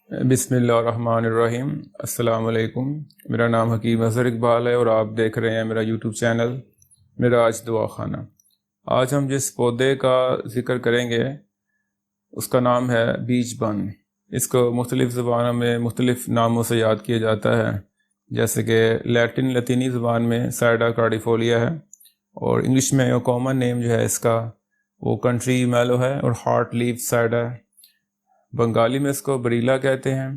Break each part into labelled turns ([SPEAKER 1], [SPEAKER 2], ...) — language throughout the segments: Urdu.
[SPEAKER 1] بسم اللہ الرحمن الرحیم۔ السلام علیکم۔ میرا نام حکیم اظہر اقبال ہے اور آپ دیکھ رہے ہیں میرا یوٹیوب چینل معراج دعا خانہ۔ آج ہم جس پودے کا ذکر کریں گے اس کا نام ہے بیج بن۔ اس کو مختلف زبانوں میں مختلف ناموں سے یاد کیا جاتا ہے، جیسے کہ لطینی زبان میں سائڈا کارڈیفولیا ہے، اور انگلش میں کامن نیم جو ہے اس کا وہ کنٹری میلو ہے اور ہارٹ لیف سائڈا ہے۔ بنگالی میں اس کو بریلا کہتے ہیں،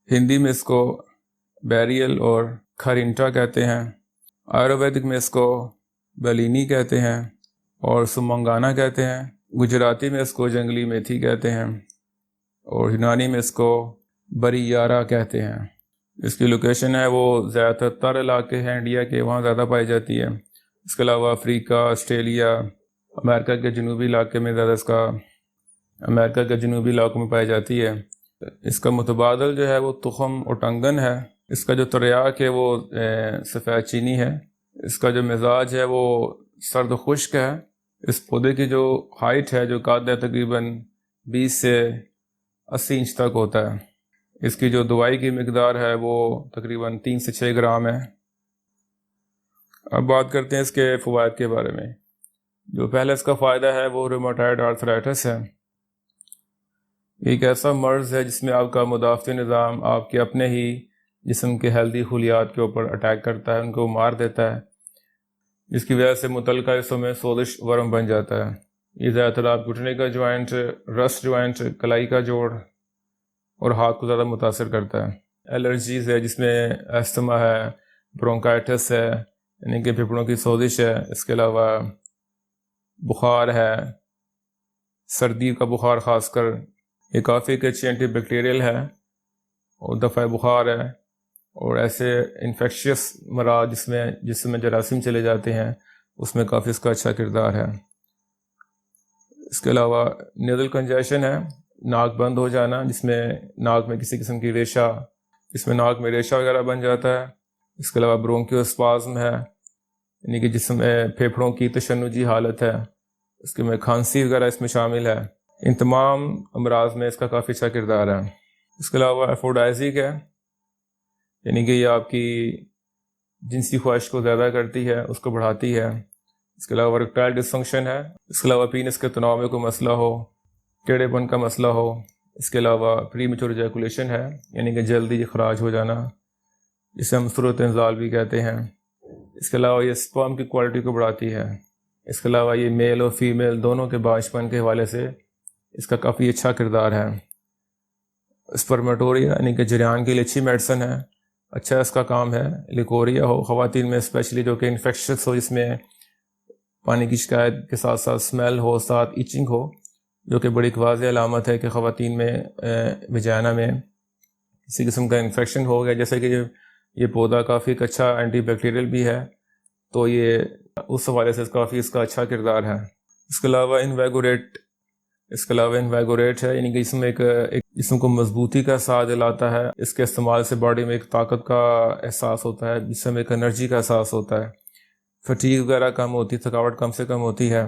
[SPEAKER 1] ہندی میں اس کو بیریل اور کھرینٹا کہتے ہیں، آیورویدک میں اس کو بلینی کہتے ہیں اور سمنگانا کہتے ہیں، گجراتی میں اس کو جنگلی میتھی کہتے ہیں، اور یونانی میں اس کو بریارا کہتے ہیں۔ اس کی لوکیشن ہے وہ زیادہ تر علاقے ہیں انڈیا کے، وہاں زیادہ پائی جاتی ہے۔ اس کے علاوہ افریقہ، آسٹریلیا، امریکہ کے جنوبی علاقے میں زیادہ امریکہ کے جنوبی علاقوں میں پائی جاتی ہے۔ اس کا متبادل جو ہے وہ تخم اوٹنگن ہے۔ اس کا جو تریاک ہے وہ سفید چینی ہے۔ اس کا جو مزاج ہے وہ سرد خشک ہے۔ اس پودے کی جو ہائٹ ہے، جو قد ہے، تقریباً 20 سے 80 انچ تک ہوتا ہے۔ اس کی جو دوائی کی مقدار ہے وہ تقریباً 3 سے 6 گرام ہے۔ اب بات کرتے ہیں اس کے فوائد کے بارے میں۔ جو پہلا اس کا فائدہ ہے وہ رومیٹائڈ آرتھرائٹس ہے۔ ایک ایسا مرض ہے جس میں آپ کا مدافعتی نظام آپ کے اپنے ہی جسم کے ہیلدی خلیات کے اوپر اٹیک کرتا ہے، ان کو مار دیتا ہے، جس کی وجہ سے متعلقہ حصوں میں سوزش ورم بن جاتا ہے۔ یہ زیادہ تر آپ گھٹنے کا جوائنٹ، رسٹ جوائنٹ، کلائی کا جوڑ اور ہاتھ کو زیادہ متاثر کرتا ہے۔ الرجیز ہے جس میں استھما ہے، برونکائٹس ہے یعنی کہ پھیپھڑوں کی سوزش ہے، اس کے علاوہ بخار ہے، سردی کا بخار خاص کر۔ یہ کافی ایک اچھی اینٹی بیکٹیریل ہے اور دفع بخار ہے، اور ایسے انفیکشیس مرض جس میں جراثیم چلے جاتے ہیں اس میں کافی اس کا اچھا کردار ہے۔ اس کے علاوہ نیزل کنجیشن ہے، ناک بند ہو جانا، جس میں ناک میں کسی قسم کی ریشہ، جس میں ناک میں ریشہ وغیرہ بن جاتا ہے۔ اس کے علاوہ برونکیوسپازم ہے، یعنی کہ جس میں پھیپھڑوں کی تشنجی حالت ہے، اس کے میں کھانسی وغیرہ اس میں شامل ہے۔ ان تمام امراض میں اس کا کافی اچھا کردار ہے۔ اس کے علاوہ ایفوڈائزک ہے، یعنی کہ یہ آپ کی جنسی خواہش کو زیادہ کرتی ہے، اس کو بڑھاتی ہے۔ اس کے علاوہ ریکٹائل ڈسفنکشن ہے۔ اس کے علاوہ پینس کے تناؤ میں کوئی مسئلہ ہو، ٹیڑھے پن کا مسئلہ ہو۔ اس کے علاوہ پری میچور ایجیکولیشن ہے، یعنی کہ جلدی اخراج ہو جانا، جسے ہم صورت انزال بھی کہتے ہیں۔ اس کے علاوہ یہ سپرم کی کوالٹی کو بڑھاتی ہے۔ اس کے علاوہ یہ میل اور فیمیل دونوں کے بانجھپن کے حوالے سے اس کا کافی اچھا کردار ہے۔ اسپرمیٹوریا یعنی کہ جریان کے لیے اچھی میڈیسن ہے، اچھا اس کا کام ہے۔ لیکوریا ہو خواتین میں اسپیشلی جو کہ انفیکشس ہو، جس میں پانی کی شکایت کے ساتھ ساتھ اسمیل ہو، ساتھ ایچنگ ہو، جو کہ بڑی واضح علامت ہے کہ خواتین میں وجائنا میں کسی قسم کا انفیکشن ہو گیا۔ جیسے کہ یہ پودا کافی ایک اچھا اینٹی بیکٹیریل بھی ہے، تو یہ اس حوالے سے کافی اس کا اچھا کردار ہے۔ اس کے علاوہ انویگوریٹ ہے، یعنی کہ جسم ایک جسم کو مضبوطی کا احساس دلاتا ہے۔ اس کے استعمال سے باڈی میں ایک طاقت کا احساس ہوتا ہے، جسم میں ایک انرجی کا احساس ہوتا ہے، فٹیگ وغیرہ کم ہوتی ہے، تھکاوٹ کم سے کم ہوتی ہے۔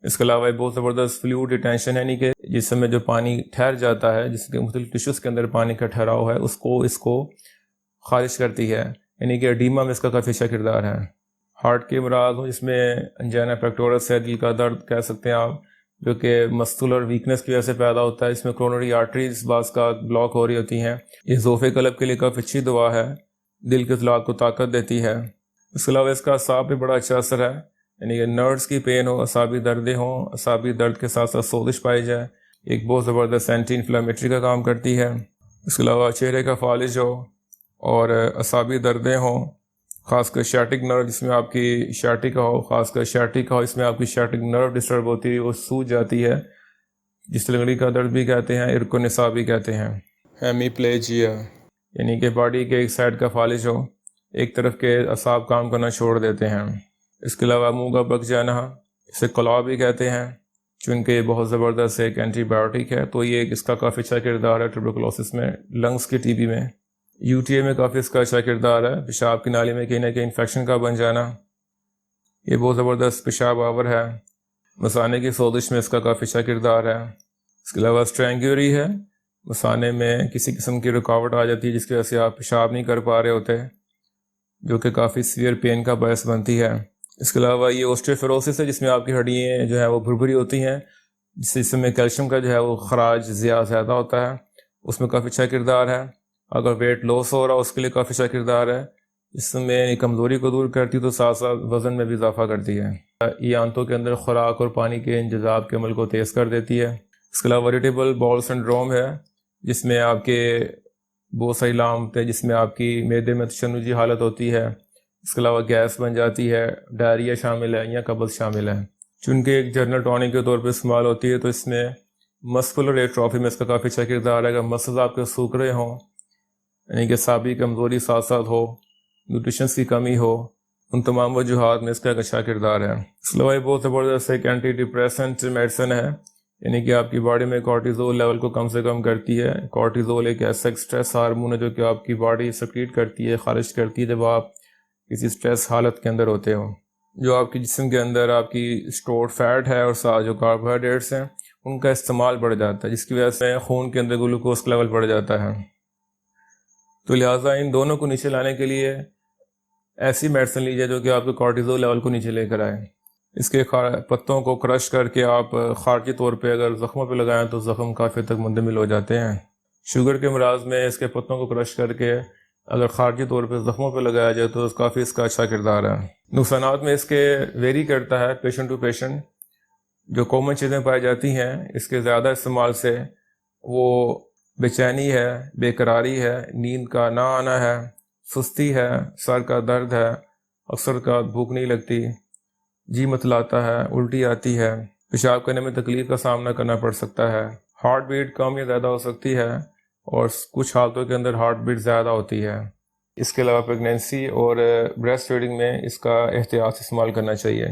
[SPEAKER 1] اس کے علاوہ ایک بہت زبردست فلوئڈ ریٹینشن ہے، یعنی کہ جسم میں جو پانی ٹھہر جاتا ہے، جس کے مختلف ٹشوز کے اندر پانی کا ٹھہراؤ ہے، اس کو خارج کرتی ہے، یعنی کہ ایڈیما میں اس کا کافی اچھا کردار ہے۔ ہارٹ کے امراض ہوں، جس میں انجینا پیکٹورس ہے، دل کا درد کہہ سکتے ہیں آپ، جو کہ مسکولر ویکنس کی وجہ سے پیدا ہوتا ہے، اس میں کورونری آرٹریز بعض کا بلاک ہو رہی ہوتی ہیں۔ یہ ذوف قلب کے لیے کافی اچھی دوا ہے، دل کے عضلات کو طاقت دیتی ہے۔ اس کے علاوہ اس کا اعصاب پہ بڑا اچھا اثر ہے، یعنی کہ نروز کی پین ہو، اعصابی دردیں ہوں، اعصابی درد کے ساتھ ساتھ سوزش پائی جائے، ایک بہت زبردست اینٹی انفلیمیٹری کا کام کرتی ہے۔ اس کے علاوہ چہرے کا فالج ہو اور اعصابی دردیں ہوں، خاص کر شیاٹک نرو جس میں آپ کی شیاٹکا ہو، اس میں آپ کی شیاٹک نرو ڈسٹرب ہوتی ہے، وہ سوج جاتی ہے، جس لنگڑی کا درد بھی کہتے ہیں، ارکو نسا بھی کہتے ہیں۔ ہیمی پلیجیا یعنی کہ باڈی کے ایک سائڈ کا فالج ہو، ایک طرف کے اعصاب کام کرنا چھوڑ دیتے ہیں۔ اس کے علاوہ منہ کا پک جانا، اسے کلاو بھی کہتے ہیں، چونکہ یہ بہت زبردست ایک اینٹی بایوٹک ہے، تو یہ اس کا کافی اچھا کردار ہے ٹیوبرکلوسس میں، لنگس کی ٹی بی میں۔ یو ٹی اے میں کافی اس کا اچھا کردار ہے، پیشاب کی نالی میں کہیں نہ کہیں انفیکشن کا بن جانا، یہ بہت زبردست پیشاب آور ہے۔ مثانے کی سوزش میں اس کا کافی اچھا کردار ہے۔ اس کے علاوہ اسٹرینگیوری ہے، مثانے میں کسی قسم کی رکاوٹ آ جاتی ہے جس کی وجہ سے آپ پیشاب نہیں کر پا رہے ہوتے، جو کہ کافی سیویئر پین کا باعث بنتی ہے۔ اس کے علاوہ یہ اوسٹیوفیروسس ہے، جس میں آپ کی ہڈیاں جو ہے وہ بھربھری ہوتی ہیں، جس میں کیلشیم کا جو ہے وہ خراج زیادہ ہوتا ہے، اس میں کافی اچھا کردار ہے۔ اگر ویٹ لاس ہو رہا اس کے لیے کافی اچھا کردار ہے، اس میں کمزوری کو دور کرتی تو ساتھ ساتھ وزن میں بھی اضافہ کرتی ہے۔ یہ آنتوں کے اندر خوراک اور پانی کے انجذاب کے عمل کو تیز کر دیتی ہے۔ اس کے علاوہ اریٹیبل باؤل سنڈروم ہے، جس میں آپ کے بہت ساری علامتیں، جس میں آپ کی معدے میں تشنجی حالت ہوتی ہے، اس کے علاوہ گیس بن جاتی ہے، ڈائریا شامل ہے یا قبض شامل ہے، چونکہ ایک جنرل ٹونک کے طور پہ استعمال ہوتی ہے۔ تو اس میں مسکولر ایٹروفی میں اس کا کافی اچھا کردار ہے۔ اگر مسلز آپ کے سوکھ رہے ہوں، یعنی کہ اعصابی کمزوری ساتھ ساتھ ہو، نیوٹریشنس کی کمی ہو، ان تمام وجوہات میں اس کا ایک اچھا کردار ہے۔ اس کے علاوہ یہ بہت زبردست ایک اینٹی ڈپریسنٹ میڈیسن ہے، یعنی کہ آپ کی باڈی میں کورٹیزول لیول کو کم سے کم کرتی ہے۔ کورٹیزول ایک ایسا اسٹریس ہارمون ہے جو کہ آپ کی باڈی سیکریٹ کرتی ہے، خارج کرتی ہے جب آپ کسی اسٹریس حالت کے اندر ہوتے ہو، جو آپ کی جسم کے اندر آپ کی اسٹورڈ فیٹ ہے اور ساتھ جو کاربوہائیڈریٹس ہیں ان کا استعمال بڑھ جاتا ہے، جس کی وجہ سے خون کے اندر گلوکوز کا لیول بڑھ جاتا ہے۔ تو لہٰذا ان دونوں کو نیچے لانے کے لیے ایسی میڈیسن لیجیے جو کہ آپ کے کورٹیزول لیول کو نیچے لے کر آئے۔ اس کے پتوں کو کرش کر کے آپ خارجی طور پہ اگر زخموں پہ لگائیں تو زخم کافی تک مندمل ہو جاتے ہیں۔ شوگر کے امراض میں اس کے پتوں کو کرش کر کے اگر خارجی طور پہ زخموں پہ لگایا جائے تو کافی اس کا اچھا کردار ہے۔ نقصانات میں اس کے ویری کرتا ہے پیشنٹ ٹو پیشنٹ۔ جو کامن چیزیں پائی جاتی ہیں اس کے زیادہ استعمال سے، وہ بے چینی ہے، بے قراری ہے، نیند کا نہ آنا ہے، سستی ہے، سر کا درد ہے، اکثر کا بھوک نہیں لگتی، جی متلاتا ہے، الٹی آتی ہے، پیشاب کرنے میں تکلیف کا سامنا کرنا پڑ سکتا ہے، ہارٹ بیٹ کم یا زیادہ ہو سکتی ہے، اور کچھ حالتوں کے اندر ہارٹ بیٹ زیادہ ہوتی ہے۔ اس کے علاوہ پریگنینسی اور بریسٹ فیڈنگ میں اس کا احتیاط استعمال کرنا چاہیے۔